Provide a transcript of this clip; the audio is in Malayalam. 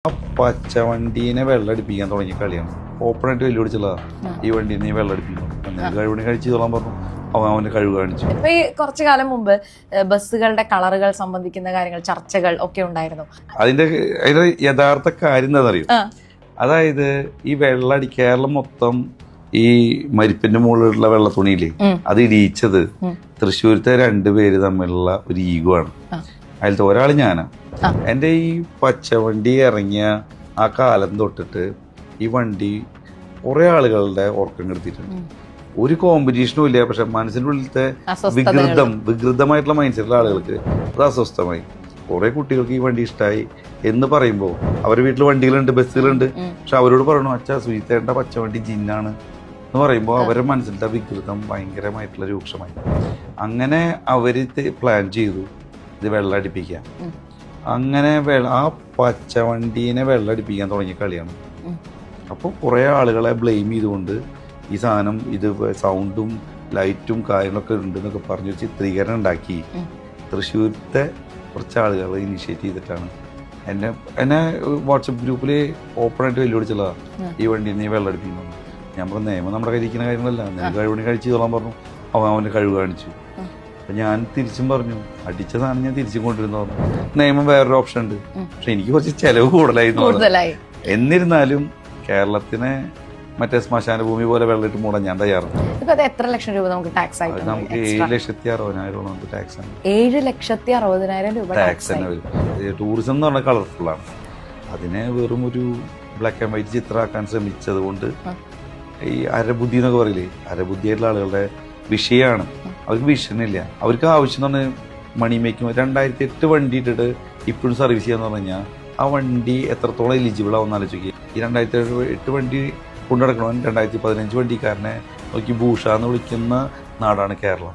ആ പച്ചവണ്ടീനെ വെള്ളടിപ്പിക്കാൻ തുടങ്ങിയ കളിയാണ്. ഓപ്പണായിട്ട് വെല്ലുവിളിച്ചുള്ളതാ. ഈ വണ്ടീനെ നീ വെള്ളടിപ്പിക്കണം, കഴിവിനെ കഴിച്ച് തൊള്ളാൻ പറഞ്ഞു. അവന്റെ കഴിവ് കാണിച്ചു. ഇപ്പൊ ഈ കുറച്ചു കാലം മുമ്പ് ബസ്സുകളുടെ കളറുകൾ സംബന്ധിക്കുന്ന കാര്യങ്ങൾ ചർച്ചകൾ ഒക്കെ ഉണ്ടായിരുന്നു. അതിന്റെ യഥാർത്ഥ കാര്യം എന്താണെന്നറിയോ? അതായത് ഈ കേരളം മൊത്തം ഈ മരിപ്പിന്റെ മുകളിലുള്ള വെള്ള തുണിയില്ലേ, അത് ഇടിയിച്ചത് തൃശ്ശൂരത്തെ രണ്ടുപേര് തമ്മിലുള്ള ഒരു ഈഗോ ആണ്. അതിലത്തെ ഒരാൾ ഞാനാ. എന്റെ ഈ പച്ചവണ്ടി ഇറങ്ങിയ ആ കാലം തൊട്ടിട്ട് ഈ വണ്ടി കുറെ ആളുകളുടെ ഉറക്കം കെടുത്തിയിട്ടുണ്ട്. ഒരു കോമ്പറ്റീഷനും ഇല്ല, പക്ഷെ മനസ്സിന്റെ ഉള്ളിലത്തെ വികൃതമായിട്ടുള്ള മൈൻഡ് സെറ്റുള്ള ആളുകൾക്ക് അത് അസ്വസ്ഥമായി. കുറെ കുട്ടികൾക്ക് ഈ വണ്ടി ഇഷ്ടമായി എന്ന് പറയുമ്പോൾ അവരുടെ വീട്ടിൽ വണ്ടികളുണ്ട്, ബസ്സുകളുണ്ട്, പക്ഷെ അവരോട് പറയണു അച്ഛാ സുജിത്തേട്ട പച്ചവണ്ടി ജിന്നാണ് എന്ന് പറയുമ്പോൾ അവരുടെ മനസ്സിലത്തെ വികൃതം ഭയങ്കരമായിട്ടുള്ള രൂക്ഷമായി. അങ്ങനെ അവര് പ്ലാൻ ചെയ്തു ഇത് വെള്ളടിപ്പിക്കാൻ. അങ്ങനെ ആ പച്ചവണ്ടീനെ വെള്ളടിപ്പിക്കാൻ തുടങ്ങിയ കളിയാണ്. അപ്പോൾ കുറെ ആളുകളെ ബ്ലെയിം ചെയ്തുകൊണ്ട് ഈ സാധനം ഇത് സൗണ്ടും ലൈറ്റും കാര്യങ്ങളൊക്കെ ഉണ്ടെന്നൊക്കെ പറഞ്ഞ് ചിത്രീകരണം ഉണ്ടാക്കി തൃശ്ശൂരത്തെ കുറച്ച് ആളുകൾ ഇനിഷ്യേറ്റ് ചെയ്തിട്ടാണ് എന്നെ വാട്സപ്പ് ഗ്രൂപ്പിൽ ഓപ്പണായിട്ട് വെല്ലുവിളിച്ചുള്ളതാണ്. ഈ വണ്ടി നീ വെള്ളടിപ്പിക്കുന്നു. ഞാൻ പറഞ്ഞു നിയമം നമ്മുടെ കയ്യിരിക്കുന്ന കാര്യങ്ങളല്ല, നിനക്ക് കഴിവിനെ കഴിച്ച് തൊള്ളാൻ പറഞ്ഞു. അവൻ്റെ കഴിവ് കാണിച്ചു. അപ്പം ഞാൻ തിരിച്ചും പറഞ്ഞു അടിച്ച സാധനം ഞാൻ തിരിച്ചും കൊണ്ടിരുന്നു പറഞ്ഞു. നിയമം വേറൊരു ഓപ്ഷൻ ഉണ്ട്, പക്ഷെ എനിക്ക് കുറച്ച് ചെലവ് കൂടുതലായി. എന്നിരുന്നാലും കേരളത്തിനെ മറ്റേ ശ്മശാന ഭൂമി പോലെ വെള്ളമിട്ട് മൂടാൻ ഞാൻ തയ്യാറാണ്. എത്ര ലക്ഷം രൂപ നമുക്ക് ടാക്സ് ആയിട്ട്? നമുക്ക് 7,60,000 നമുക്ക് ടാക്സ് ആണ്. 7,60,000 രൂപ ടാക്സ് തന്നെ വരും. ടൂറിസം എന്ന് പറഞ്ഞാൽ കളർഫുള്ളാണ്. അതിനെ വെറും ഒരു ബ്ലാക്ക് ആൻഡ് വൈറ്റ് ചിത്രമാക്കാൻ ശ്രമിച്ചത് കൊണ്ട് ഈ അരബുദ്ധി എന്നൊക്കെ പറയില്ലേ, അരബുദ്ധിയായിട്ടുള്ള ആളുകളുടെ വിഷയമാണ്. അവർക്ക് വിഷനില്ല. അവർക്ക് ആവശ്യം എന്ന് പറഞ്ഞാൽ മണി മേക്കിംഗ്. 2008 വണ്ടി ഇട്ടിട്ട് ഇപ്പോഴും സർവീസ് ചെയ്യാന്ന് പറഞ്ഞു കഴിഞ്ഞാൽ ആ വണ്ടി എത്രത്തോളം എലിജിബിൾ ആവുമെന്ന് ആലോചിക്കുക. ഈ 2008 വണ്ടി കൊണ്ടുനടക്കണവൻ 2015 വണ്ടിക്കാരനെ നോക്കി ഭൂഷ എന്ന് വിളിക്കുന്ന നാടാണ് കേരളം.